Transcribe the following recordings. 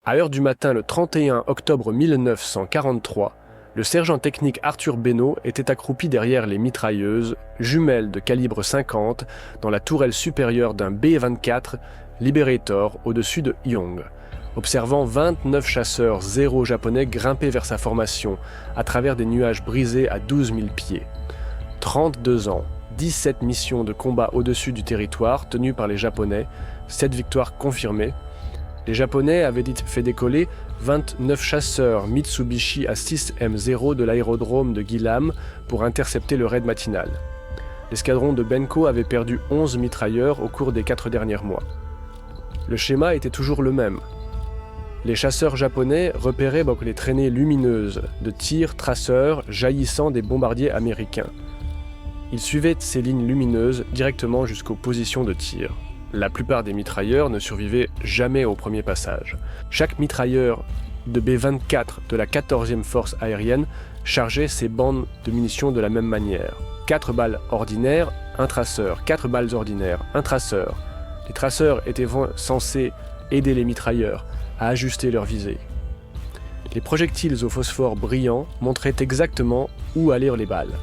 À heure du matin le 31 octobre 1943, le sergent technique Arthur Beno était accroupi derrière les mitrailleuses, jumelles de calibre 50, dans la tourelle supérieure d'un B-24 Liberator au-dessus de Yonge, observant 29 chasseurs zéro japonais grimper vers sa formation à travers des nuages brisés à 12 000 pieds. 32 ans, 17 missions de combat au-dessus du territoire tenues par les Japonais, 7 victoires confirmées. Les Japonais avaient fait décoller 29 chasseurs Mitsubishi A6M0 de l'aérodrome de Guillam pour intercepter le raid matinal. L'escadron de Benko avait perdu 11 mitrailleurs au cours des 4 derniers mois. Le schéma était toujours le même. Les chasseurs japonais repéraient les traînées lumineuses de tirs traceurs jaillissant des bombardiers américains. Ils suivaient ces lignes lumineuses directement jusqu'aux positions de tir. La plupart des mitrailleurs ne survivaient jamais au premier passage. Chaque mitrailleur de B-24 de la 14e force aérienne chargeait ses bandes de munitions de la même manière. 4 balles ordinaires, un traceur. 4 balles ordinaires, un traceur. Les traceurs étaient censés aider les mitrailleurs à ajuster leur visée. Les projectiles au phosphore brillant montraient exactement où allaient les balles.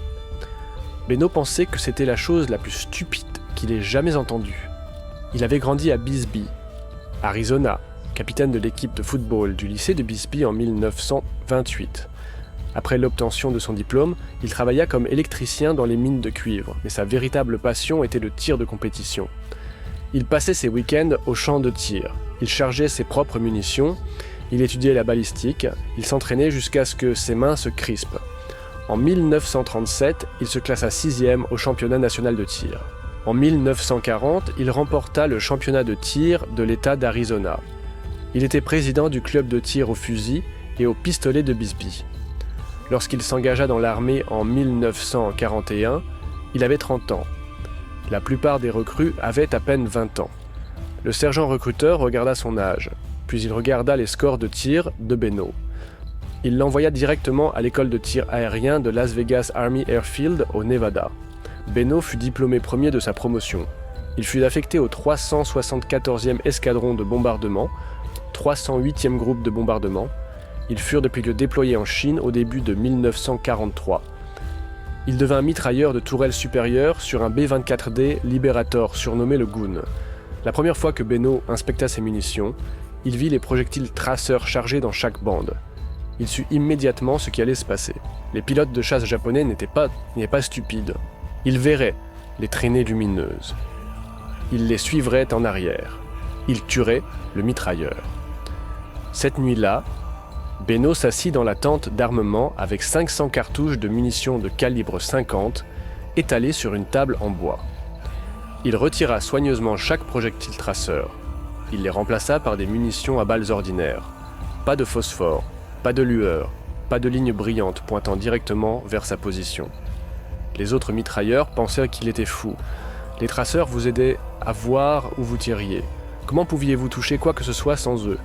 Beno pensait que c'était la chose la plus stupide qu'il ait jamais entendue. Il avait grandi à Bisbee, Arizona, capitaine de l'équipe de football du lycée de Bisbee en 1928. Après l'obtention de son diplôme, il travailla comme électricien dans les mines de cuivre, mais sa véritable passion était le tir de compétition. Il passait ses week-ends au champ de tir. Il chargeait ses propres munitions, il étudiait la balistique, il s'entraînait jusqu'à ce que ses mains se crispent. En 1937, il se classa 6e au championnat national de tir. En 1940, il remporta le championnat de tir de l'État d'Arizona. Il était président du club de tir au fusil et au pistolet de Bisbee. Lorsqu'il s'engagea dans l'armée en 1941, il avait 30 ans. La plupart des recrues avaient à peine 20 ans. Le sergent recruteur regarda son âge, puis il regarda les scores de tir de Beno. Il l'envoya directement à l'école de tir aérien de Las Vegas Army Airfield au Nevada. Beno fut diplômé premier de sa promotion. Il fut affecté au 374e escadron de bombardement, 308e groupe de bombardement. Ils furent depuis le déployés en Chine au début de 1943. Il devint mitrailleur de tourelle supérieure sur un B-24D Liberator surnommé le Goon. La première fois que Beno inspecta ses munitions, il vit les projectiles traceurs chargés dans chaque bande. Il sut immédiatement ce qui allait se passer. Les pilotes de chasse japonais n'étaient pas stupides. Ils verraient les traînées lumineuses. Ils les suivraient en arrière. Ils tueraient le mitrailleur. Cette nuit-là, Beno s'assit dans la tente d'armement avec 500 cartouches de munitions de calibre 50 étalées sur une table en bois. Il retira soigneusement chaque projectile traceur. Il les remplaça par des munitions à balles ordinaires. Pas de phosphore, pas de lueur, pas de ligne brillante pointant directement vers sa position. Les autres mitrailleurs pensaient qu'il était fou. Les traceurs vous aidaient à voir où vous tiriez. Comment pouviez-vous toucher quoi que ce soit sans eux ?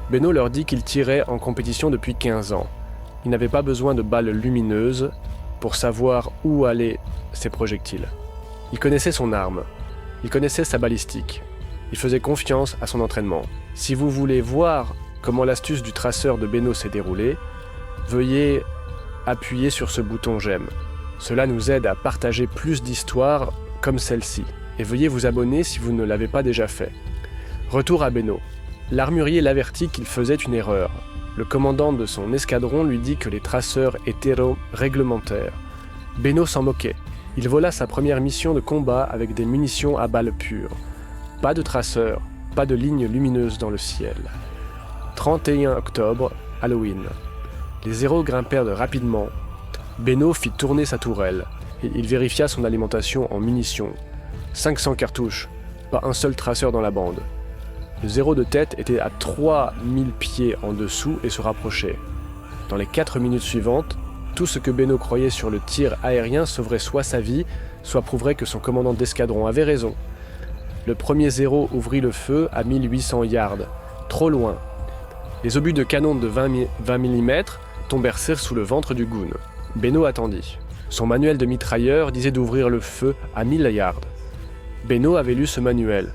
Beno leur dit qu'il tirait en compétition depuis 15 ans. Il n'avait pas besoin de balles lumineuses pour savoir où allaient ses projectiles. Il connaissait son arme. Il connaissait sa balistique. Il faisait confiance à son entraînement. Si vous voulez voir comment l'astuce du traceur de Beno s'est déroulée, veuillez appuyer sur ce bouton j'aime. Cela nous aide à partager plus d'histoires comme celle-ci. Et veuillez vous abonner si vous ne l'avez pas déjà fait. Retour à Beno. L'armurier l'avertit qu'il faisait une erreur. Le commandant de son escadron lui dit que les traceurs étaient réglementaires. Beno s'en moquait. Il vola sa première mission de combat avec des munitions à balles pures. Pas de traceurs, pas de lignes lumineuses dans le ciel. 31 octobre, Halloween. Les zéros grimpèrent rapidement. Beno fit tourner sa tourelle et il vérifia son alimentation en munitions. 500 cartouches, pas un seul traceur dans la bande. Le zéro de tête était à 3000 pieds en dessous et se rapprochait. Dans les 4 minutes suivantes, tout ce que Beno croyait sur le tir aérien sauverait soit sa vie, soit prouverait que son commandant d'escadron avait raison. Le premier zéro ouvrit le feu à 1800 yards, trop loin. Les obus de canon de 20 mm tombèrent sous le ventre du Goon. Beno attendit. Son manuel de mitrailleur disait d'ouvrir le feu à 1000 yards. Beno avait lu ce manuel,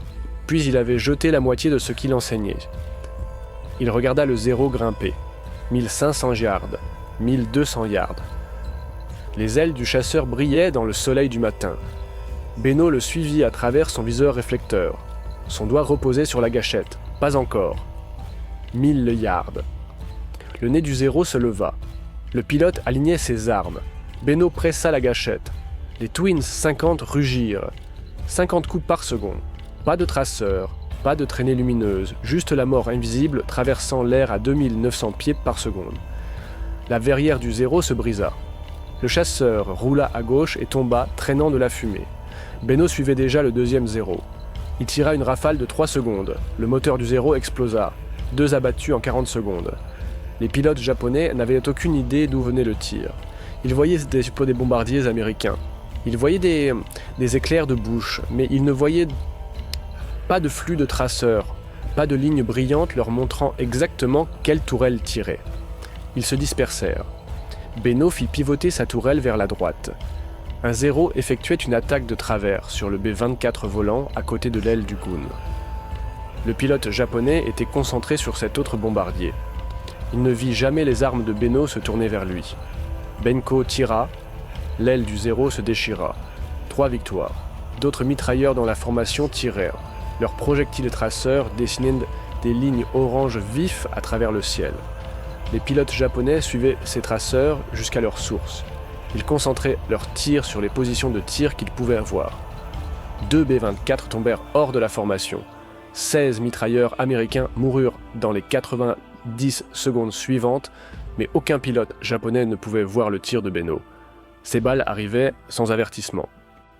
puis il avait jeté la moitié de ce qu'il enseignait. Il regarda le 0 grimper. 1500 yards, 1200 yards. Les ailes du chasseur brillaient dans le soleil du matin. Beno le suivit à travers son viseur réflecteur. Son doigt reposait sur la gâchette. Pas encore. 1000 yards. Le nez du 0 se leva. Le pilote alignait ses armes. Beno pressa la gâchette. Les Twins 50 rugirent. 50 coups par seconde. Pas de traceur, pas de traînée lumineuse, juste la mort invisible traversant l'air à 2900 pieds par seconde. La verrière du 0 se brisa. Le chasseur roula à gauche et tomba, traînant de la fumée. Beno suivait déjà le deuxième 0. Il tira une rafale de 3 secondes. Le moteur du 0 explosa. 2 abattus en 40 secondes. Les pilotes japonais n'avaient aucune idée d'où venait le tir. Ils voyaient des bombardiers américains. Ils voyaient des éclairs de bouche, mais ils ne voyaient pas de flux de traceurs, pas de lignes brillantes leur montrant exactement quelle tourelle tirer. Ils se dispersèrent. Beno fit pivoter sa tourelle vers la droite. Un 0 effectuait une attaque de travers sur le B-24 volant à côté de l'aile du Goon. Le pilote japonais était concentré sur cet autre bombardier. Il ne vit jamais les armes de Beno se tourner vers lui. Benko tira, l'aile du 0 se déchira. 3 victoires. D'autres mitrailleurs dans la formation tirèrent. Leurs projectiles traceurs dessinaient des lignes orange vifs à travers le ciel. Les pilotes japonais suivaient ces traceurs jusqu'à leur source. Ils concentraient leurs tirs sur les positions de tir qu'ils pouvaient voir. 2 B-24 tombèrent hors de la formation. 16 mitrailleurs américains moururent dans les 90 secondes suivantes, mais aucun pilote japonais ne pouvait voir le tir de Beno. Ces balles arrivaient sans avertissement.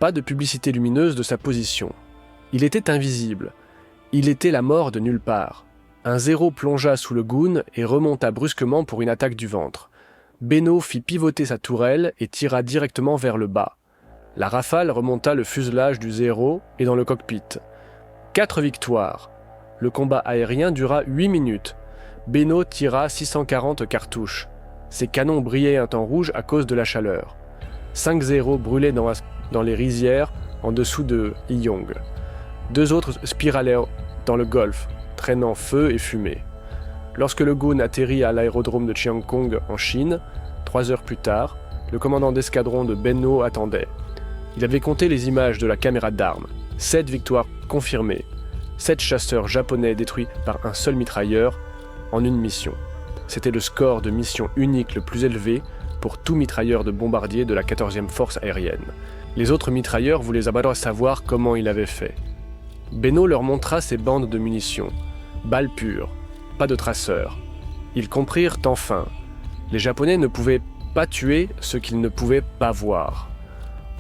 Pas de publicité lumineuse de sa position. Il était invisible. Il était la mort de nulle part. Un 0 plongea sous le Goon et remonta brusquement pour une attaque du ventre. Beno fit pivoter sa tourelle et tira directement vers le bas. La rafale remonta le fuselage du 0 et dans le cockpit. 4 victoires. Le combat aérien dura 8 minutes. Beno tira 640 cartouches. Ses canons brillaient un temps rouge à cause de la chaleur. 5-0 brûlaient dans les rizières en dessous de Hyong. 2 autres spiralèrent dans le golfe, traînant feu et fumée. Lorsque le Goon atterrit à l'aérodrome de Chiangkong en Chine, 3 heures plus tard, le commandant d'escadron de Beno attendait. Il avait compté les images de la caméra d'armes. 7 victoires confirmées. 7 chasseurs japonais détruits par un seul mitrailleur en une mission. C'était le score de mission unique le plus élevé pour tout mitrailleur de bombardier de la 14e force aérienne. Les autres mitrailleurs voulaient d'abord savoir comment il avait fait. Beno leur montra ses bandes de munitions. Balles pures, pas de traceurs. Ils comprirent enfin. Les Japonais ne pouvaient pas tuer ce qu'ils ne pouvaient pas voir.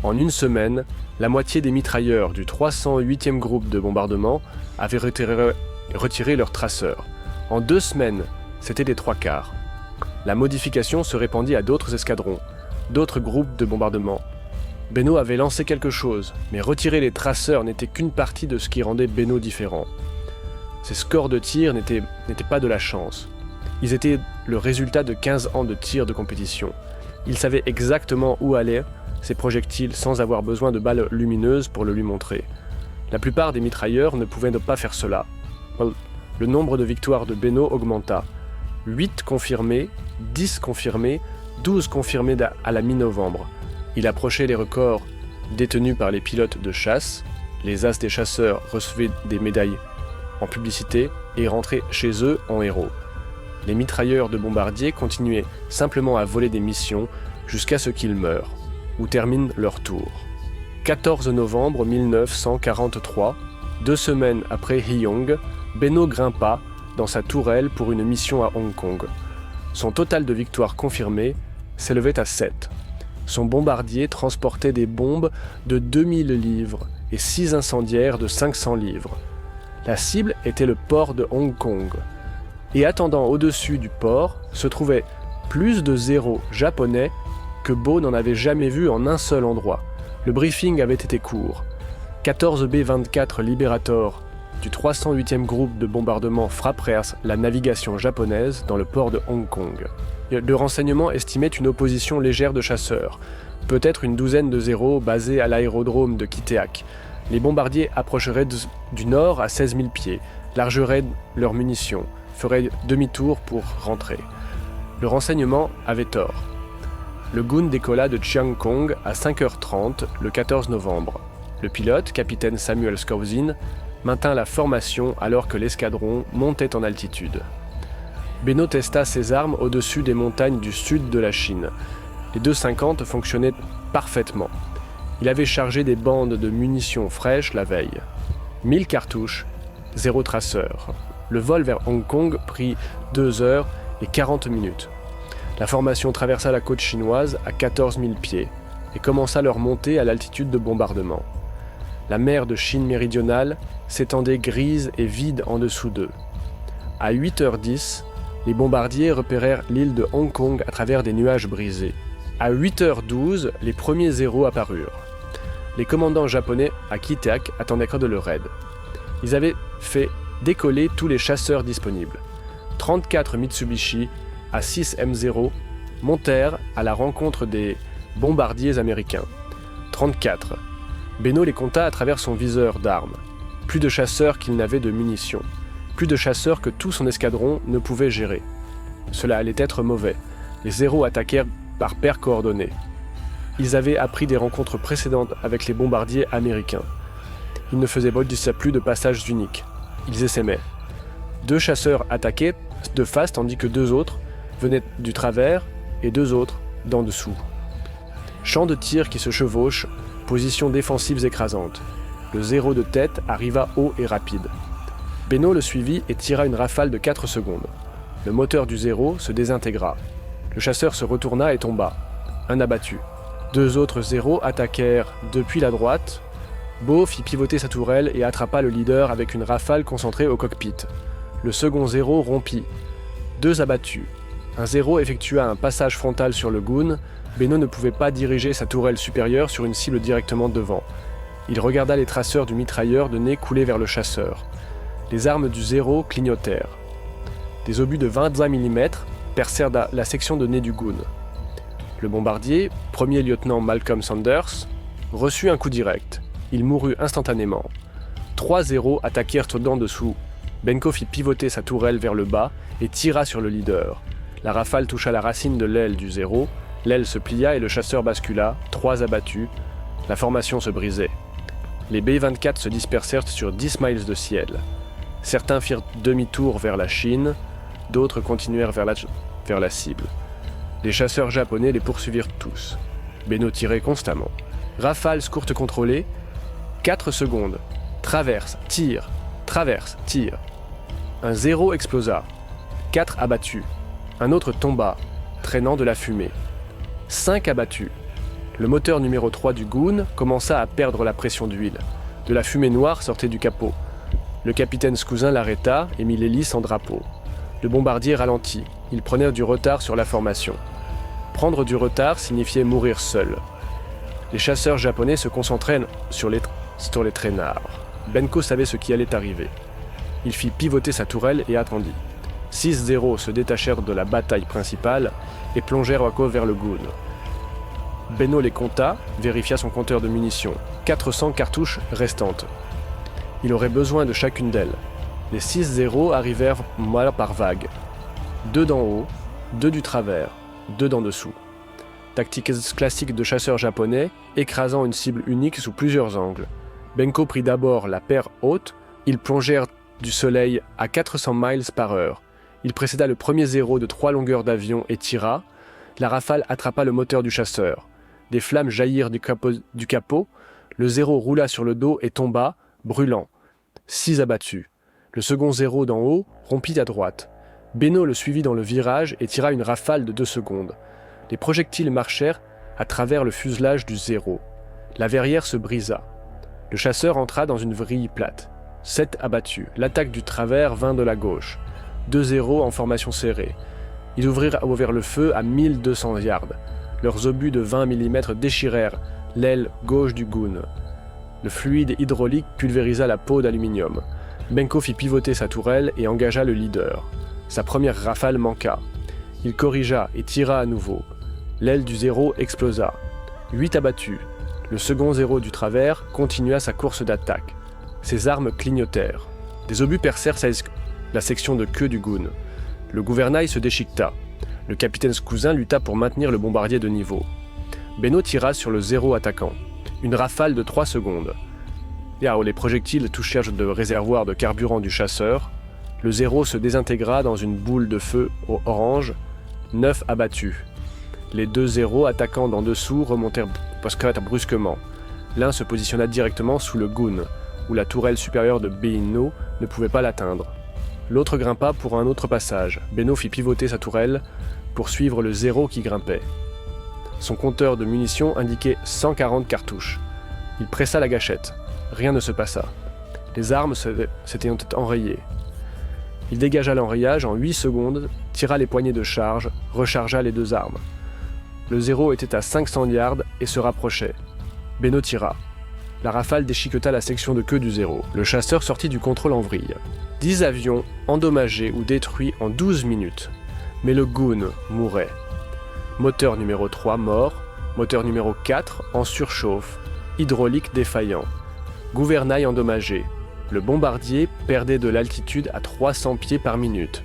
En une semaine, la moitié des mitrailleurs du 308e groupe de bombardement avaient retiré leurs traceurs. En 2 semaines, c'était les 3/4. La modification se répandit à d'autres escadrons, d'autres groupes de bombardement. Beno avait lancé quelque chose, mais retirer les traceurs n'était qu'une partie de ce qui rendait Beno différent. Ses scores de tir n'étaient pas de la chance. Ils étaient le résultat de 15 ans de tir de compétition. Il savait exactement où allaient ses projectiles sans avoir besoin de balles lumineuses pour le lui montrer. La plupart des mitrailleurs ne pouvaient pas faire cela. Le nombre de victoires de Beno augmenta. 8 confirmés, 10 confirmés, 12 confirmés à la mi-novembre. Il approchait les records détenus par les pilotes de chasse. Les as des chasseurs recevaient des médailles en publicité et rentraient chez eux en héros. Les mitrailleurs de bombardiers continuaient simplement à voler des missions jusqu'à ce qu'ils meurent, ou terminent leur tour. 14 novembre 1943, 2 semaines après Hyong, Beno grimpa dans sa tourelle pour une mission à Hong Kong. Son total de victoires confirmées s'élevait à 7. Son bombardier transportait des bombes de 2000 livres et 6 incendiaires de 500 livres. La cible était le port de Hong Kong. Et attendant au-dessus du port se trouvaient plus de 0 japonais que Bo n'en avait jamais vu en un seul endroit. Le briefing avait été court. 14 B-24 Liberator du 308e groupe de bombardement frappèrent la navigation japonaise dans le port de Hong Kong. Le renseignement estimait une opposition légère de chasseurs, peut-être une douzaine de 0 basés à l'aérodrome de Kiteak. Les bombardiers approcheraient du nord à 16 000 pieds, largeraient leurs munitions, ferait demi-tour pour rentrer. Le renseignement avait tort. Le Goon décolla de Chiang Kong à 5h30 le 14 novembre. Le pilote, capitaine Samuel Skousin, maintint la formation alors que l'escadron montait en altitude. Beno testa ses armes au-dessus des montagnes du sud de la Chine. Les 250 fonctionnaient parfaitement. Il avait chargé des bandes de munitions fraîches la veille. 1000 cartouches, 0 traceur. Le vol vers Hong Kong prit 2 heures et 40 minutes. La formation traversa la côte chinoise à 14 000 pieds et commença leur montée à l'altitude de bombardement. La mer de Chine méridionale s'étendait grise et vide en dessous d'eux. À 8h10, les bombardiers repérèrent l'île de Hong Kong à travers des nuages brisés. À 8h12, les premiers zéros apparurent. Les commandants japonais à Kiteak attendaient de le raid. Ils avaient fait décoller tous les chasseurs disponibles. 34 Mitsubishi à 6 M0 montèrent à la rencontre des bombardiers américains. 34. Beno les compta à travers son viseur d'armes. Plus de chasseurs qu'il n'avait de munitions. Plus de chasseurs que tout son escadron ne pouvait gérer. Cela allait être mauvais. Les zéros attaquèrent par paires coordonnées. Ils avaient appris des rencontres précédentes avec les bombardiers américains. Ils ne faisaient plus de passages uniques. Ils essaimaient. 2 chasseurs attaquaient de face tandis que 2 autres venaient du travers et 2 autres d'en dessous. Champ de tir qui se chevauche, positions défensives écrasantes. Le zéro de tête arriva haut et rapide. Beno le suivit et tira une rafale de 4 secondes. Le moteur du zéro se désintégra. Le chasseur se retourna et tomba. Un abattu. 2 autres zéros attaquèrent depuis la droite. Bo fit pivoter sa tourelle et attrapa le leader avec une rafale concentrée au cockpit. Le second zéro rompit. 2 abattus. Un zéro effectua un passage frontal sur le Goon. Beno ne pouvait pas diriger sa tourelle supérieure sur une cible directement devant. Il regarda les traceurs du mitrailleur de nez couler vers le chasseur. Les armes du zéro clignotèrent. Des obus de 25 mm percèrent la section de nez du Goon. Le bombardier, premier lieutenant Malcolm Sanders, reçut un coup direct. Il mourut instantanément. 3 zéros attaquèrent au dessous. Benko fit pivoter sa tourelle vers le bas et tira sur le leader. La rafale toucha la racine de l'aile du zéro. L'aile se plia et le chasseur bascula, 3 abattus. La formation se brisait. Les B-24 se dispersèrent sur 10 miles de ciel. Certains firent demi-tour vers la Chine, d'autres continuèrent vers la cible. Les chasseurs japonais les poursuivirent tous. Beno tirait constamment. Rafales courtes contrôlées, 4 secondes. Traverse, tire, traverse, tire. Un zéro explosa. 4 abattus. Un autre tomba, traînant de la fumée. 5 abattus. Le moteur numéro 3 du Goon commença à perdre la pression d'huile. De la fumée noire sortait du capot. Le capitaine Skousin l'arrêta et mit l'hélice en drapeau. Le bombardier ralentit. Il prenait du retard sur la formation. Prendre du retard signifiait mourir seul. Les chasseurs japonais se concentraient sur les traînards. Benko savait ce qui allait arriver. Il fit pivoter sa tourelle et attendit. 6 zéros se détachèrent de la bataille principale et plongèrent vers le Goon. Beno les compta, vérifia son compteur de munitions. 400 cartouches restantes. Il aurait besoin de chacune d'elles. Les 6 zéros arrivèrent par vagues. 2 d'en haut, 2 du travers, 2 d'en dessous. Tactique classique de chasseurs japonais, écrasant une cible unique sous plusieurs angles. Benko prit d'abord la paire haute. Ils plongèrent du soleil à 400 miles par heure. Il précéda le premier zéro de 3 longueurs d'avion et tira. La rafale attrapa le moteur du chasseur. Des flammes jaillirent du capot. Le zéro roula sur le dos et tomba, brûlant. 6 abattus. Le second zéro d'en haut rompit à droite. Beno le suivit dans le virage et tira une rafale de 2 secondes. Les projectiles marchèrent à travers le fuselage du zéro. La verrière se brisa. Le chasseur entra dans une vrille plate. 7 abattus. L'attaque du travers vint de la gauche. 2 zéros en formation serrée. Ils ouvrirent le feu à 1200 yards. Leurs obus de 20 mm déchirèrent l'aile gauche du Goon. Le fluide hydraulique pulvérisa la peau d'aluminium. Benko fit pivoter sa tourelle et engagea le leader. Sa première rafale manqua. Il corrigea et tira à nouveau. L'aile du zéro explosa. 8 abattus. Le second zéro du travers continua sa course d'attaque. Ses armes clignotèrent. Des obus percèrent la section de queue du Goon. Le gouvernail se déchiqueta. Le capitaine Scouzin lutta pour maintenir le bombardier de niveau. Beno tira sur le 0 attaquant. Une rafale de 3 secondes. Là où les projectiles touchèrent le réservoir de carburant du chasseur, le 0 se désintégra dans une boule de feu orange, 9 abattus. Les 2 0 attaquants d'en dessous remontèrent brusquement. L'un se positionna directement sous le Goon, où la tourelle supérieure de Beno ne pouvait pas l'atteindre. L'autre grimpa pour un autre passage. Beno fit pivoter sa tourelle pour suivre le 0 qui grimpait. Son compteur de munitions indiquait 140 cartouches. Il pressa la gâchette. Rien ne se passa. Les armes s'étaient enrayées. Il dégagea l'enrayage en 8 secondes, tira les poignées de charge, rechargea les 2 armes. Le 0 était à 500 yards et se rapprochait. Beno tira. La rafale déchiqueta la section de queue du 0. Le chasseur sortit du contrôle en vrille. 10 avions endommagés ou détruits en 12 minutes. Mais le Goon mourait. Moteur numéro 3 mort, moteur numéro 4 en surchauffe, hydraulique défaillant. Gouvernail endommagé. Le bombardier perdait de l'altitude à 300 pieds par minute.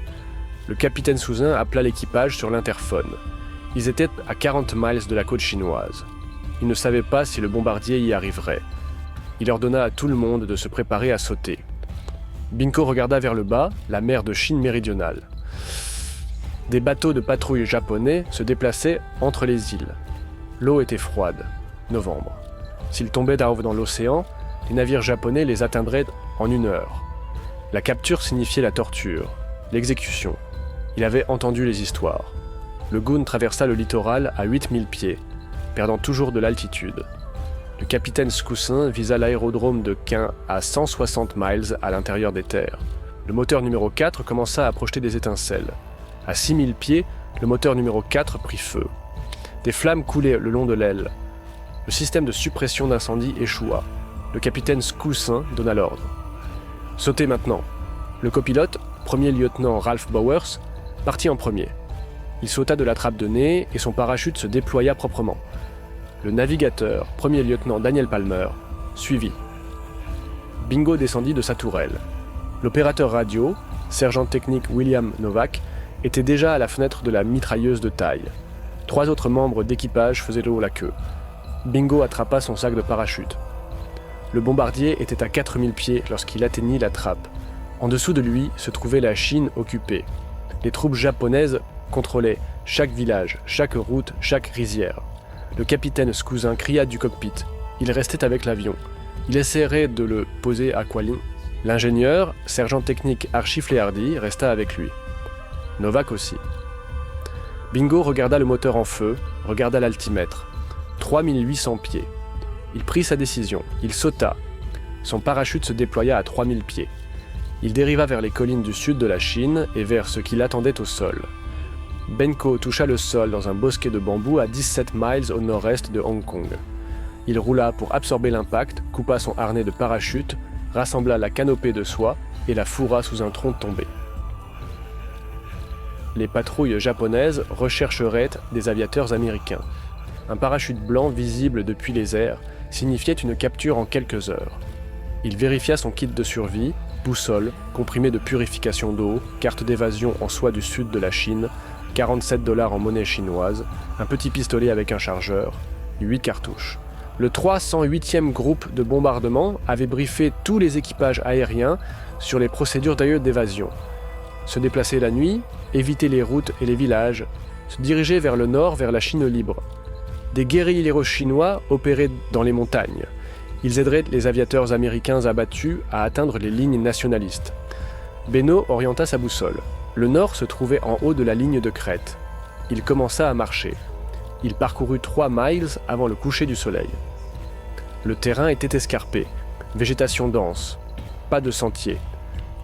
Le capitaine Scouzin appela l'équipage sur l'interphone. Ils étaient à 40 miles de la côte chinoise. Il ne savait pas si le bombardier y arriverait. Il ordonna à tout le monde de se préparer à sauter. Binko regarda vers le bas, la mer de Chine méridionale. Des bateaux de patrouille japonais se déplaçaient entre les îles. L'eau était froide. Novembre. S'ils tombaient dans l'océan, les navires japonais les atteindraient en 1 heure. La capture signifiait la torture, l'exécution. Il avait entendu les histoires. Le Goon traversa le littoral à 8000 pieds, perdant toujours de l'altitude. Le capitaine Scouzin visa l'aérodrome de Caen à 160 miles à l'intérieur des terres. Le moteur numéro 4 commença à projeter des étincelles. À 6000 pieds, le moteur numéro 4 prit feu. Des flammes coulaient le long de l'aile. Le système de suppression d'incendie échoua. Le capitaine Scouzin donna l'ordre. « Sautez maintenant !» Le copilote, premier lieutenant Ralph Bowers, partit en premier. Il sauta de la trappe de nez et son parachute se déploya proprement. Le navigateur, premier lieutenant Daniel Palmer, suivit. Bingo descendit de sa tourelle. L'opérateur radio, sergent technique William Novak, était déjà à la fenêtre de la mitrailleuse de taille. 3 autres membres d'équipage faisaient la queue. Bingo attrapa son sac de parachute. Le bombardier était à 4000 pieds lorsqu'il atteignit la trappe. En dessous de lui se trouvait la Chine occupée. Les troupes japonaises contrôlaient chaque village, chaque route, chaque rizière. Le capitaine Scouzin cria du cockpit. Il restait avec l'avion. Il essaierait de le poser à Kualin. L'ingénieur, sergent technique Archie Flehardy, resta avec lui. Novak aussi. Bingo regarda le moteur en feu, regarda l'altimètre. 3800 pieds. Il prit sa décision. Il sauta. Son parachute se déploya à 3000 pieds. Il dériva vers les collines du sud de la Chine et vers ce qui l'attendait au sol. Benko toucha le sol dans un bosquet de bambous à 17 miles au nord-est de Hong Kong. Il roula pour absorber l'impact, coupa son harnais de parachute, rassembla la canopée de soie et la fourra sous un tronc tombé. Les patrouilles japonaises rechercheraient des aviateurs américains. Un parachute blanc visible depuis les airs signifiait une capture en quelques heures. Il vérifia son kit de survie, boussole, comprimé de purification d'eau, carte d'évasion en soie du sud de la Chine, $47 en monnaie chinoise, un petit pistolet avec un chargeur, 8 cartouches. Le 308e groupe de bombardement avait briefé tous les équipages aériens sur les procédures d'évasion. Se déplacer la nuit, éviter les routes et les villages, se diriger vers le nord, vers la Chine libre. Des guérilleros chinois opéraient dans les montagnes. Ils aideraient les aviateurs américains abattus à atteindre les lignes nationalistes. Beno orienta sa boussole. Le nord se trouvait en haut de la ligne de crête. Il commença à marcher. Il parcourut 3 miles avant le coucher du soleil. Le terrain était escarpé, végétation dense, pas de sentier.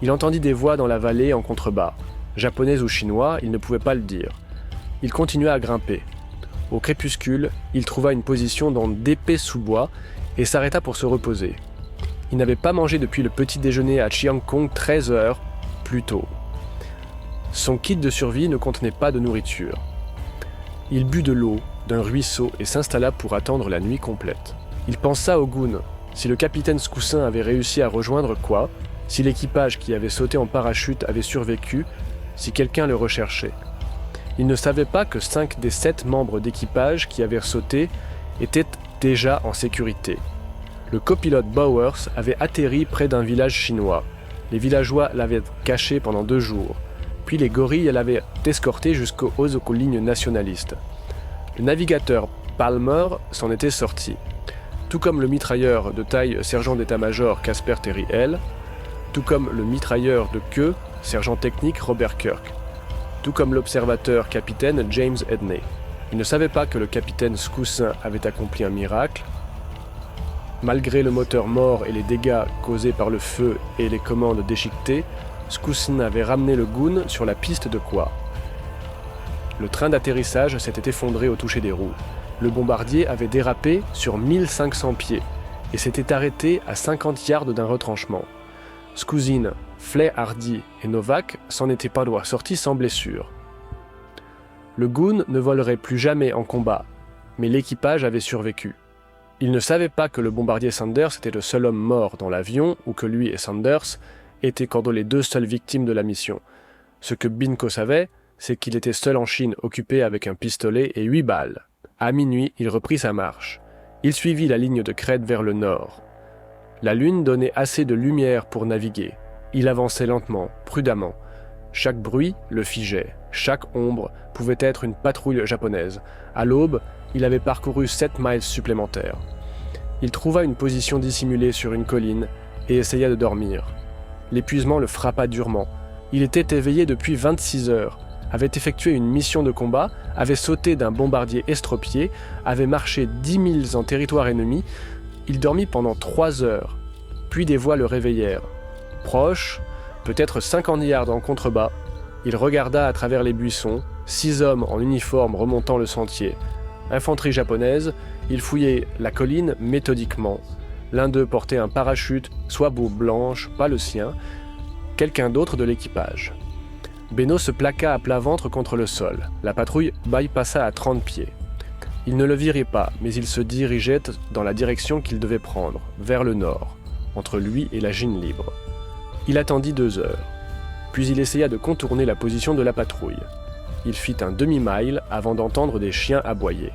Il entendit des voix dans la vallée en contrebas. Japonais ou chinois, il ne pouvait pas le dire. Il continua à grimper. Au crépuscule, il trouva une position dans d'épais sous-bois et s'arrêta pour se reposer. Il n'avait pas mangé depuis le petit déjeuner à Chiang Kong 13 heures plus tôt. Son kit de survie ne contenait pas de nourriture. Il but de l'eau d'un ruisseau et s'installa pour attendre la nuit complète. Il pensa au Goon. Si le capitaine Scouzin avait réussi à rejoindre quoi, si l'équipage qui avait sauté en parachute avait survécu, si quelqu'un le recherchait. Il ne savait pas que 5 des 7 membres d'équipage qui avaient sauté étaient déjà en sécurité. Le copilote Bowers avait atterri près d'un village chinois. Les villageois l'avaient caché pendant 2 jours. Puis les gorilles l'avaient escorté jusqu'aux lignes nationalistes. Le navigateur Palmer s'en était sorti, tout comme le mitrailleur de taille sergent d'état-major Casper Terry Hale, tout comme le mitrailleur de queue sergent technique Robert Kirk, tout comme l'observateur capitaine James Edney. Il ne savait pas que le capitaine Scoussin avait accompli un miracle. Malgré le moteur mort et les dégâts causés par le feu et les commandes déchiquetées, Scoussin avait ramené le Goon sur la piste de Quah. Le train d'atterrissage s'était effondré au toucher des roues. Le bombardier avait dérapé sur 1500 pieds et s'était arrêté à 50 yards d'un retranchement. Scoussin, Flay Hardy et Novak s'en étaient pas sortis sans blessure. Le Goon ne volerait plus jamais en combat, mais l'équipage avait survécu. Il ne savait pas que le bombardier Sanders était le seul homme mort dans l'avion ou que lui et Sanders étaient les 2 seules victimes de la mission. Ce que Binko savait, c'est qu'il était seul en Chine, occupé avec un pistolet et 8 balles. À minuit, il reprit sa marche. Il suivit la ligne de crête vers le nord. La lune donnait assez de lumière pour naviguer. Il avançait lentement, prudemment. Chaque bruit le figeait. Chaque ombre pouvait être une patrouille japonaise. À l'aube, il avait parcouru 7 miles supplémentaires. Il trouva une position dissimulée sur une colline et essaya de dormir. L'épuisement le frappa durement. Il était éveillé depuis 26 heures, avait effectué une mission de combat, avait sauté d'un bombardier estropié, avait marché 10 milles en territoire ennemi. Il dormit pendant 3 heures, puis des voix le réveillèrent. Proche, peut-être 50 yards en contrebas, il regarda à travers les buissons, 6 hommes en uniforme remontant le sentier. Infanterie japonaise, ils fouillaient la colline méthodiquement. L'un d'eux portait un parachute, soit boue blanche, pas le sien, quelqu'un d'autre de l'équipage. Beno se plaqua à plat ventre contre le sol. La patrouille bypassa à 30 pieds. Il ne le virait pas, mais il se dirigeait dans la direction qu'il devait prendre, vers le nord, entre lui et la Chine libre. Il attendit 2 heures. Puis il essaya de contourner la position de la patrouille. Il fit un demi-mile avant d'entendre des chiens aboyer.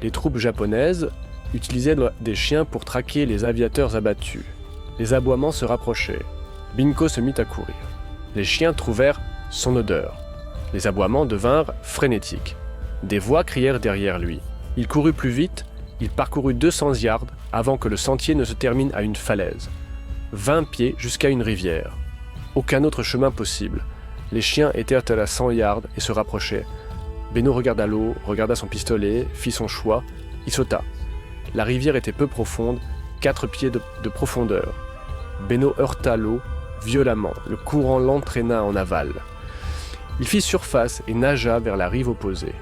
Les troupes japonaises utilisaient des chiens pour traquer les aviateurs abattus. Les aboiements se rapprochaient. Binko se mit à courir. Les chiens trouvèrent son odeur. Les aboiements devinrent frénétiques. Des voix crièrent derrière lui. Il courut plus vite, il parcourut 200 yards avant que le sentier ne se termine à une falaise. 20 pieds jusqu'à une rivière. Aucun autre chemin possible. Les chiens étaient à 100 yards et se rapprochaient. Beno regarda l'eau, regarda son pistolet, fit son choix. Il sauta. La rivière était peu profonde, 4 pieds de profondeur. Beno heurta l'eau violemment. Le courant l'entraîna en aval. Il fit surface et nagea vers la rive opposée.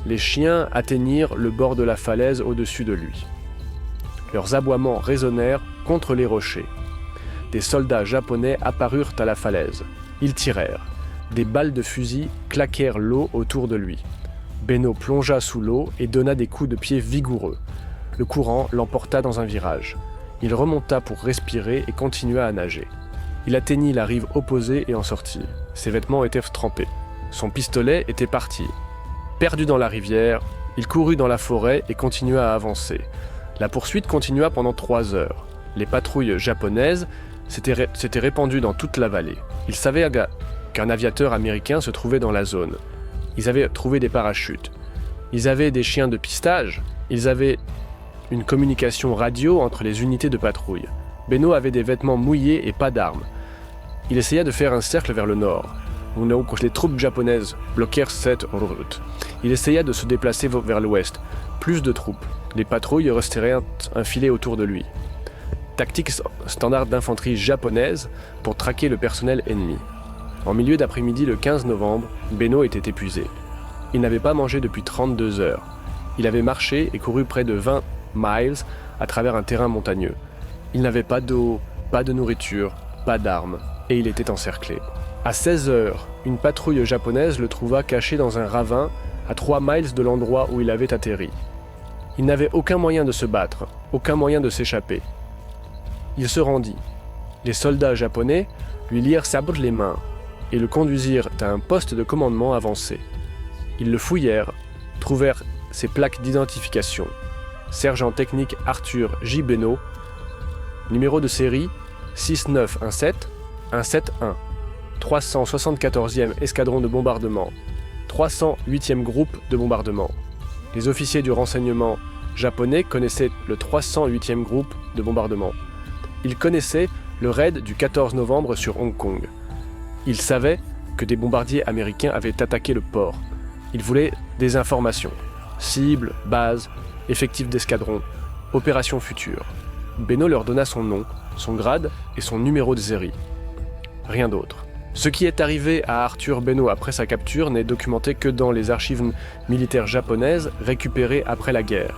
Les chiens atteignirent le bord de la falaise au-dessus de lui. Leurs aboiements résonnèrent contre les rochers. Des soldats japonais apparurent à la falaise. Ils tirèrent. Des balles de fusil claquèrent l'eau autour de lui. Beno plongea sous l'eau et donna des coups de pied vigoureux. Le courant l'emporta dans un virage. Il remonta pour respirer et continua à nager. Il atteignit la rive opposée et en sortit. Ses vêtements étaient trempés. Son pistolet était parti. Perdu dans la rivière, il courut dans la forêt et continua à avancer. La poursuite continua pendant 3 heures. Les patrouilles japonaises s'étaient répandues dans toute la vallée. Ils savaient qu'un aviateur américain se trouvait dans la zone. Ils avaient trouvé des parachutes. Ils avaient des chiens de pistage. Ils avaient une communication radio entre les unités de patrouille. Beno avait des vêtements mouillés et pas d'armes. Il essaya de faire un cercle vers le nord, où les troupes japonaises bloquèrent cette route. Il essaya de se déplacer vers l'ouest. Plus de troupes. Les patrouilles resteraient enfilées autour de lui. Tactique standard d'infanterie japonaise pour traquer le personnel ennemi. En milieu d'après-midi le 15 novembre, Beno était épuisé. Il n'avait pas mangé depuis 32 heures. Il avait marché et couru près de 20 miles à travers un terrain montagneux. Il n'avait pas d'eau, pas de nourriture, pas d'armes, et il était encerclé. À 16 heures, une patrouille japonaise le trouva caché dans un ravin à 3 miles de l'endroit où il avait atterri. Il n'avait aucun moyen de se battre, aucun moyen de s'échapper. Il se rendit. Les soldats japonais lui lièrent sabre les mains et le conduisirent à un poste de commandement avancé. Ils le fouillèrent, trouvèrent ses plaques d'identification. Sergent technique Arthur J. Beno, numéro de série 6917-171, 374e escadron de bombardement, 308e groupe de bombardement. Les officiers du renseignement japonais connaissaient le 308e groupe de bombardement. Ils connaissaient le raid du 14 novembre sur Hong Kong. Ils savaient que des bombardiers américains avaient attaqué le port. Ils voulaient des informations. Cibles, bases, effectifs d'escadron, opérations futures. Beno leur donna son nom, son grade et son numéro de série. Rien d'autre. Ce qui est arrivé à Arthur Beno après sa capture n'est documenté que dans les archives militaires japonaises récupérées après la guerre.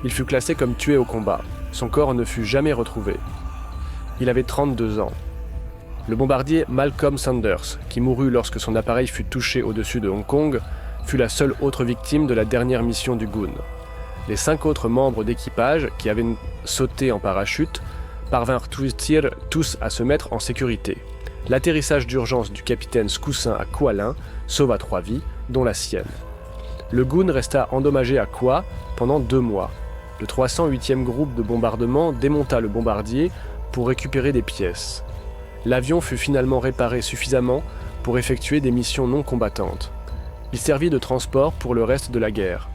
Il fut classé comme tué au combat. Son corps ne fut jamais retrouvé. Il avait 32 ans. Le bombardier Malcolm Sanders, qui mourut lorsque son appareil fut touché au-dessus de Hong Kong, fut la seule autre victime de la dernière mission du Gun. Les 5 autres membres d'équipage, qui avaient sauté en parachute, parvinrent tous à se mettre en sécurité. L'atterrissage d'urgence du capitaine Scoussin à Kualin sauva 3 vies, dont la sienne. Le Gun resta endommagé à Kua pendant 2 mois. Le 308e groupe de bombardement démonta le bombardier pour récupérer des pièces. L'avion fut finalement réparé suffisamment pour effectuer des missions non combattantes. Il servit de transport pour le reste de la guerre.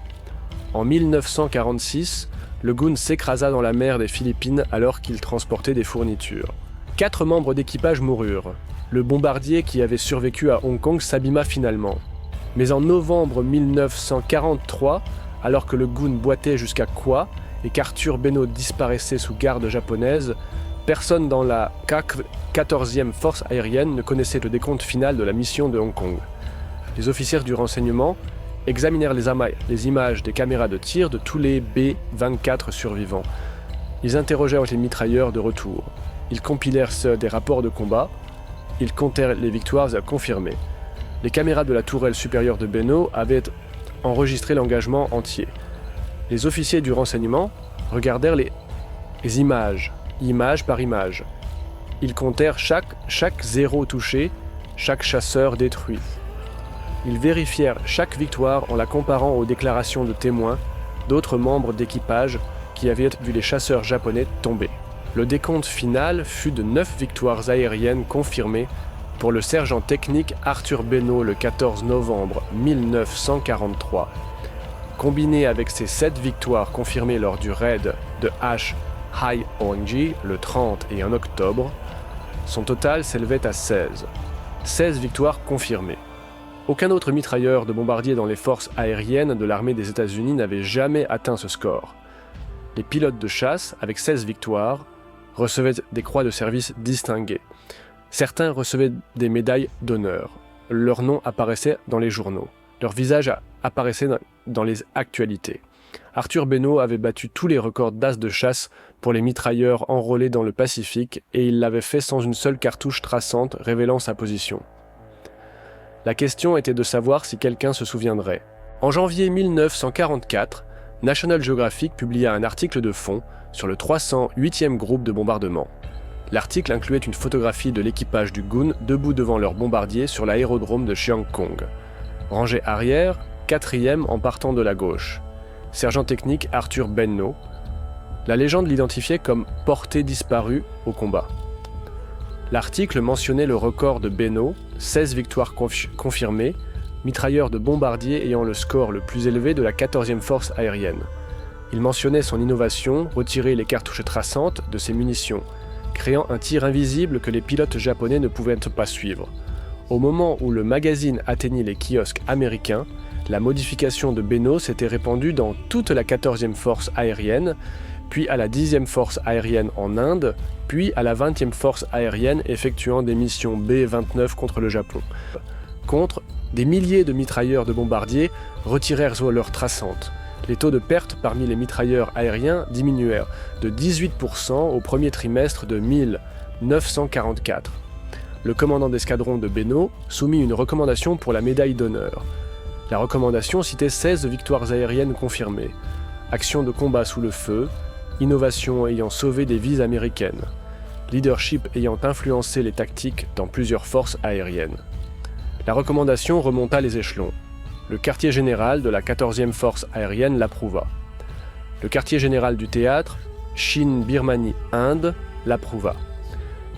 En 1946, le Gun s'écrasa dans la mer des Philippines alors qu'il transportait des fournitures. 4 membres d'équipage moururent. Le bombardier qui avait survécu à Hong Kong s'abîma finalement. Mais en novembre 1943, alors que le Gun boitait jusqu'à Kua et qu'Arthur Beno disparaissait sous garde japonaise, personne dans la 14e force aérienne ne connaissait le décompte final de la mission de Hong Kong. Les officiers du renseignement examinèrent les images des caméras de tir de tous les B-24 survivants. Ils interrogèrent les mitrailleurs de retour. Ils compilèrent des rapports de combat. Ils comptèrent les victoires à confirmer. Les caméras de la tourelle supérieure de Beno avaient enregistré l'engagement entier. Les officiers du renseignement regardèrent les images, image par image. Ils comptèrent chaque zéro touché, chaque chasseur détruit. Ils vérifièrent chaque victoire en la comparant aux déclarations de témoins d'autres membres d'équipage qui avaient vu les chasseurs japonais tomber. Le décompte final fut de 9 victoires aériennes confirmées pour le sergent technique Arthur Beno le 14 novembre 1943. Combiné avec ses 7 victoires confirmées lors du raid de Hai-Hongji le 30 et 1 octobre, son total s'élevait à 16. 16 victoires confirmées. Aucun autre mitrailleur de bombardier dans les forces aériennes de l'armée des États-Unis n'avait jamais atteint ce score. Les pilotes de chasse, avec 16 victoires, recevaient des croix de service distinguées. Certains recevaient des médailles d'honneur. Leur nom apparaissait dans les journaux. Leur visage apparaissait dans les actualités. Arthur Beno avait battu tous les records d'as de chasse pour les mitrailleurs enrôlés dans le Pacifique et il l'avait fait sans une seule cartouche traçante révélant sa position. La question était de savoir si quelqu'un se souviendrait. En janvier 1944, National Geographic publia un article de fond sur le 308e groupe de bombardement. L'article incluait une photographie de l'équipage du Gun debout devant leur bombardier sur l'aérodrome de Cheong Kong. Rangée arrière, 4e en partant de la gauche. Sergent technique Arthur Beno. La légende l'identifiait comme « porté disparu au combat ». L'article mentionnait le record de Beno, 16 victoires confirmées, mitrailleur de bombardier ayant le score le plus élevé de la 14e force aérienne. Il mentionnait son innovation, retirer les cartouches traçantes de ses munitions, créant un tir invisible que les pilotes japonais ne pouvaient pas suivre. Au moment où le magazine atteignit les kiosques américains, la modification de Beno s'était répandue dans toute la 14e force aérienne, puis à la 10e force aérienne en Inde, puis à la 20e force aérienne effectuant des missions B-29 contre le Japon. Contre, des milliers de mitrailleurs de bombardiers retirèrent leurs traçantes. Les taux de perte parmi les mitrailleurs aériens diminuèrent de 18% au premier trimestre de 1944. Le commandant d'escadron de Beno soumit une recommandation pour la médaille d'honneur. La recommandation citait 16 victoires aériennes confirmées, actions de combat sous le feu, innovation ayant sauvé des vies américaines. leadership ayant influencé les tactiques dans plusieurs forces aériennes. La recommandation remonta les échelons. Le quartier général de la 14e force aérienne l'approuva. Le quartier général du théâtre, Chine-Birmanie-Inde, l'approuva.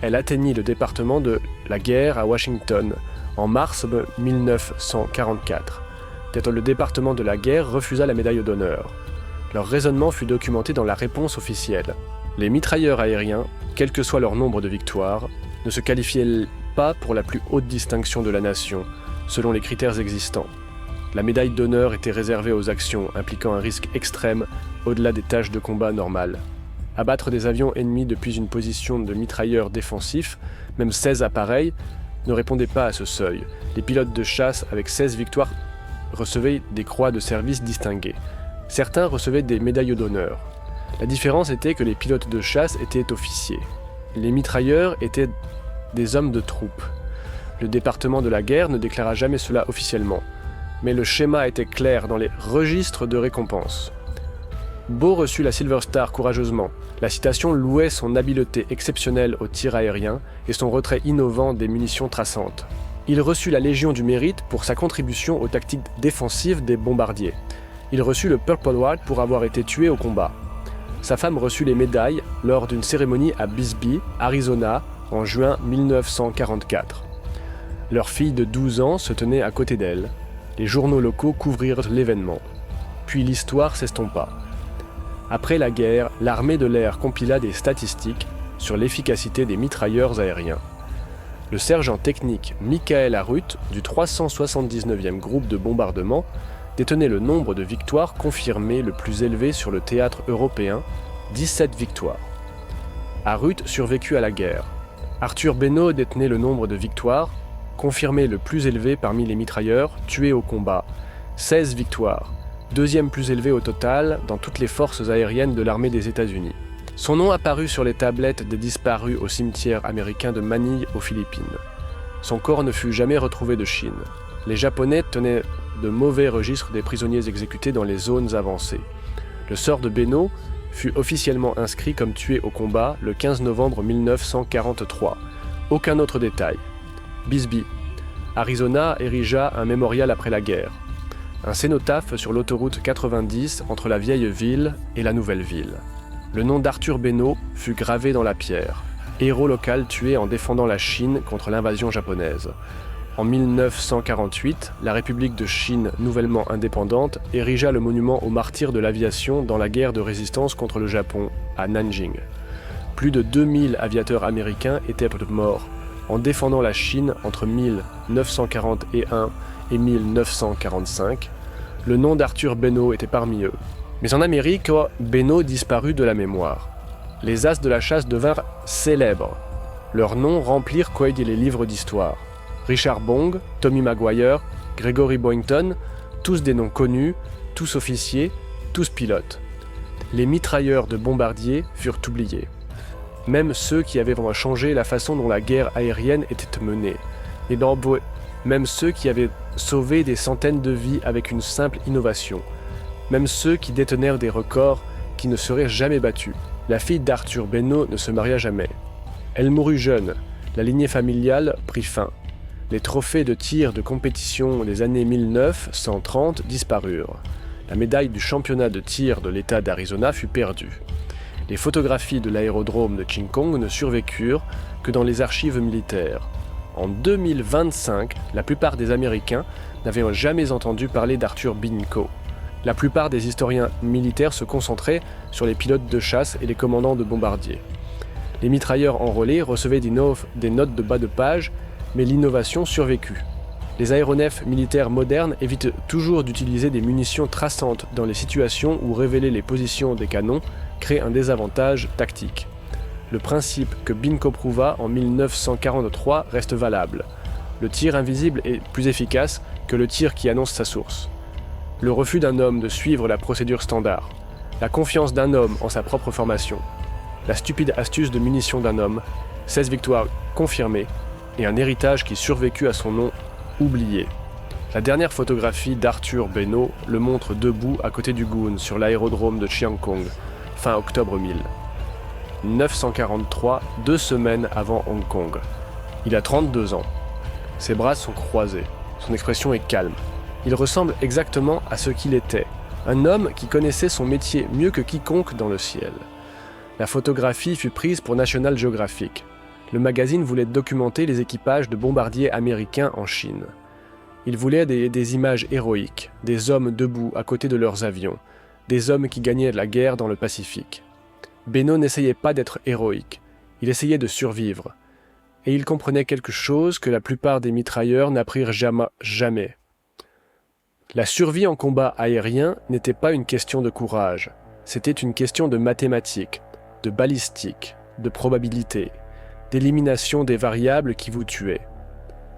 Elle atteignit le département de la guerre à Washington en mars 1944. Le département de la guerre refusa la médaille d'honneur. Leur raisonnement fut documenté dans la réponse officielle. Les mitrailleurs aériens, quel que soit leur nombre de victoires, ne se qualifiaient pas pour la plus haute distinction de la nation, selon les critères existants. La médaille d'honneur était réservée aux actions impliquant un risque extrême au-delà des tâches de combat normales. Abattre des avions ennemis depuis une position de mitrailleurs défensifs, même 16 appareils, ne répondait pas à ce seuil. Les pilotes de chasse avec 16 victoires recevaient des croix de service distinguées. Certains recevaient des médailles d'honneur. La différence était que les pilotes de chasse étaient officiers. Les mitrailleurs étaient des hommes de troupe. Le département de la guerre ne déclara jamais cela officiellement, mais le schéma était clair dans les registres de récompense. Beau reçut la Silver Star courageusement. La citation louait son habileté exceptionnelle au tir aérien et son retrait innovant des munitions traçantes. Il reçut la Légion du Mérite pour sa contribution aux tactiques défensives des bombardiers. Il reçut le Purple Heart pour avoir été tué au combat. Sa femme reçut les médailles lors d'une cérémonie à Bisbee, Arizona, en juin 1944. Leur fille de 12 ans se tenait à côté d'elle. Les journaux locaux couvrirent l'événement. Puis l'histoire s'estompa. Après la guerre, l'armée de l'air compila des statistiques sur l'efficacité des mitrailleurs aériens. Le sergent technique Michael Arut, du 379e groupe de bombardement, détenait le nombre de victoires confirmées le plus élevé sur le théâtre européen, 17 victoires. Arut survécut à la guerre. Arthur Beno détenait le nombre de victoires, confirmé le plus élevé parmi les mitrailleurs, tués au combat, 16 victoires, deuxième plus élevé au total dans toutes les forces aériennes de l'armée des États-Unis. Son nom apparut sur les tablettes des disparus au cimetière américain de Manille aux Philippines. Son corps ne fut jamais retrouvé de Chine. Les Japonais tenaient de mauvais registres des prisonniers exécutés dans les zones avancées. Le sort de Beno fut officiellement inscrit comme tué au combat le 15 novembre 1943. Aucun autre détail. Bisbee. Arizona érigea un mémorial après la guerre. Un cénotaphe sur l'autoroute 90 entre la vieille ville et la nouvelle ville. Le nom d'Arthur Beno fut gravé dans la pierre. Héros local tué en défendant la Chine contre l'invasion japonaise. En 1948, la République de Chine, nouvellement indépendante, érigea le monument aux martyrs de l'aviation dans la guerre de résistance contre le Japon, à Nanjing. Plus de 2000 aviateurs américains étaient morts en défendant la Chine entre 1941 et 1945. Le nom d'Arthur Beno était parmi eux. Mais en Amérique, Beno disparut de la mémoire. Les as de la chasse devinrent célèbres. Leurs noms remplirent les livres d'histoire. Richard Bong, Tommy Maguire, Gregory Boynton, tous des noms connus, tous officiers, tous pilotes. Les mitrailleurs de bombardiers furent oubliés. Même ceux qui avaient vraiment changé la façon dont la guerre aérienne était menée. Même ceux qui avaient sauvé des centaines de vies avec une simple innovation. Même ceux qui détenèrent des records qui ne seraient jamais battus. La fille d'Arthur Beno ne se maria jamais. Elle mourut jeune. La lignée familiale prit fin. Les trophées de tir de compétition des années 1930 disparurent. La médaille du championnat de tir de l'État d'Arizona fut perdue. Les photographies de l'aérodrome de Ching-Kong ne survécurent que dans les archives militaires. En 2025, la plupart des Américains n'avaient jamais entendu parler d'Arthur Binko. La plupart des historiens militaires se concentraient sur les pilotes de chasse et les commandants de bombardiers. Les mitrailleurs enrôlés recevaient des notes de bas de page, mais l'innovation survécut. Les aéronefs militaires modernes évitent toujours d'utiliser des munitions traçantes dans les situations où révéler les positions des canons crée un désavantage tactique. Le principe que Binko prouva en 1943 reste valable. Le tir invisible est plus efficace que le tir qui annonce sa source. Le refus d'un homme de suivre la procédure standard. La confiance d'un homme en sa propre formation. La stupide astuce de munitions d'un homme. 16 victoires confirmées et un héritage qui survécut à son nom oublié. La dernière photographie d'Arthur Beno le montre debout à côté du Goon sur l'aérodrome de Chiang Kong, fin octobre 1000. 943, 2 semaines avant Hong Kong. Il a 32 ans. Ses bras sont croisés. Son expression est calme. Il ressemble exactement à ce qu'il était. Un homme qui connaissait son métier mieux que quiconque dans le ciel. La photographie fut prise pour National Geographic. Le magazine voulait documenter les équipages de bombardiers américains en Chine. Il voulait des images héroïques, des hommes debout à côté de leurs avions, des hommes qui gagnaient la guerre dans le Pacifique. Beno n'essayait pas d'être héroïque, il essayait de survivre. Et il comprenait quelque chose que la plupart des mitrailleurs n'apprirent jamais. La survie en combat aérien n'était pas une question de courage, c'était une question de mathématiques, de balistique, de probabilité, d'élimination des variables qui vous tuaient.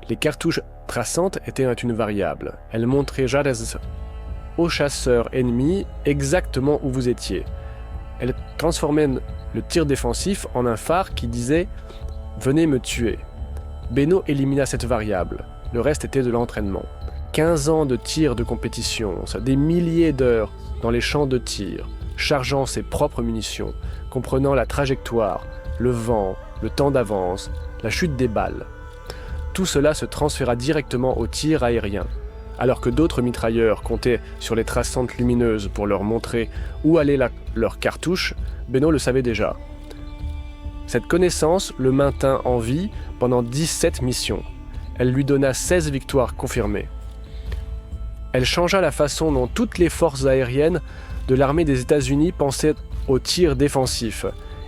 Les cartouches traçantes étaient une variable. Elles montraient aux chasseurs ennemis exactement où vous étiez. Elles transformaient le tir défensif en un phare qui disait « Venez me tuer ». Beno élimina cette variable. Le reste était de l'entraînement. 15 ans de tir de compétition, des milliers d'heures dans les champs de tir, chargeant ses propres munitions, comprenant la trajectoire, le vent, le temps d'avance, la chute des balles. Tout cela se transféra directement au tir aérien. Alors que d'autres mitrailleurs comptaient sur les traçantes lumineuses pour leur montrer où allait leur cartouche, Beno le savait déjà. Cette connaissance le maintint en vie pendant 17 missions. Elle lui donna 16 victoires confirmées. Elle changea la façon dont toutes les forces aériennes de l'armée des États-Unis pensaient au tir défensif,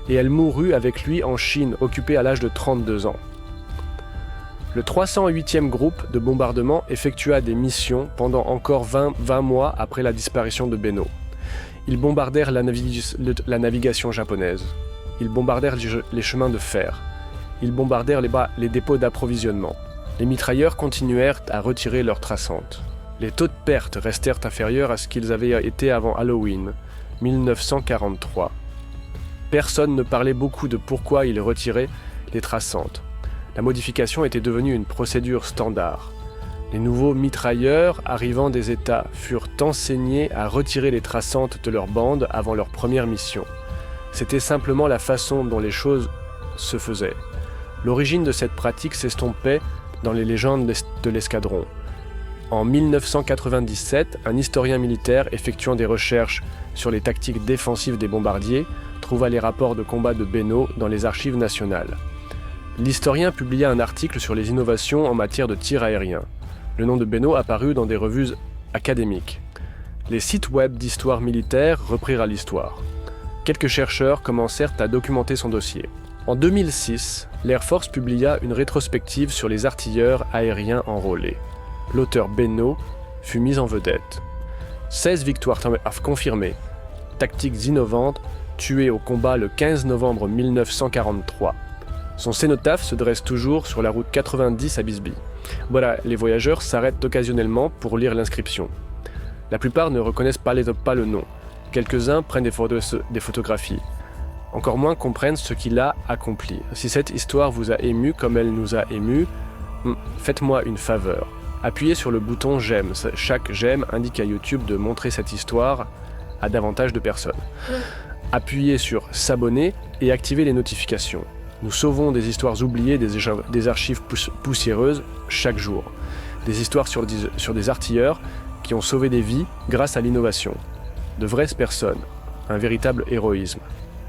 et elle mourut avec lui en Chine, occupée à l'âge de 32 ans. Le 308e groupe de bombardement effectua des missions pendant encore 20 mois après la disparition de Beno. Ils bombardèrent la navigation japonaise. Ils bombardèrent les chemins de fer. Ils bombardèrent les dépôts d'approvisionnement. Les mitrailleurs continuèrent à retirer leurs traçantes. Les taux de perte restèrent inférieurs à ce qu'ils avaient été avant Halloween, 1943. Personne ne parlait beaucoup de pourquoi ils retiraient les traçantes. La modification était devenue une procédure standard. Les nouveaux mitrailleurs arrivant des États furent enseignés à retirer les traçantes de leur bande avant leur première mission. C'était simplement la façon dont les choses se faisaient. L'origine de cette pratique s'estompait dans les légendes de l'escadron. En 1997, un historien militaire effectuant des recherches sur les tactiques défensives des bombardiers trouva les rapports de combat de Beno dans les archives nationales. L'historien publia un article sur les innovations en matière de tir aérien. Le nom de Beno apparut dans des revues académiques. Les sites web d'histoire militaire reprirent l'histoire. Quelques chercheurs commencèrent à documenter son dossier. En 2006, l'Air Force publia une rétrospective sur les artilleurs aériens enrôlés. L'auteur Beno fut mis en vedette. 16 victoires confirmées, tactiques innovantes, tué au combat le 15 novembre 1943. Son cénotaphe se dresse toujours sur la route 90 à Bisbee. Voilà, les voyageurs s'arrêtent occasionnellement pour lire l'inscription. La plupart ne reconnaissent pas le nom. Quelques-uns prennent des photographies. Encore moins comprennent ce qu'il a accompli. Si cette histoire vous a ému comme elle nous a émus, faites-moi une faveur. Appuyez sur le bouton j'aime. Chaque j'aime indique à YouTube de montrer cette histoire à davantage de personnes. Appuyez sur s'abonner et activez les notifications. Nous sauvons des histoires oubliées des archives poussiéreuses chaque jour. Des histoires sur des artilleurs qui ont sauvé des vies grâce à l'innovation. De vraies personnes. Un véritable héroïsme.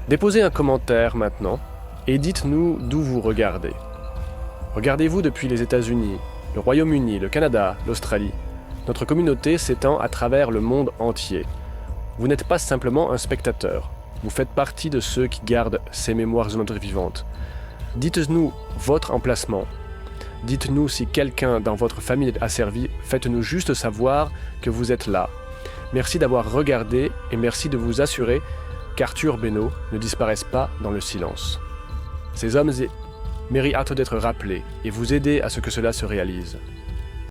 Déposez un commentaire maintenant et dites-nous d'où vous regardez. Regardez-vous depuis les États-Unis, le Royaume-Uni, le Canada, l'Australie. Notre communauté s'étend à travers le monde entier. Vous n'êtes pas simplement un spectateur. Vous faites partie de ceux qui gardent ces mémoires vivantes. Dites-nous votre emplacement. Dites-nous si quelqu'un dans votre famille a servi. Faites-nous juste savoir que vous êtes là. Merci d'avoir regardé et merci de vous assurer qu'Arthur Beno ne disparaisse pas dans le silence. Ces hommes méritent d'être rappelés et vous aider à ce que cela se réalise.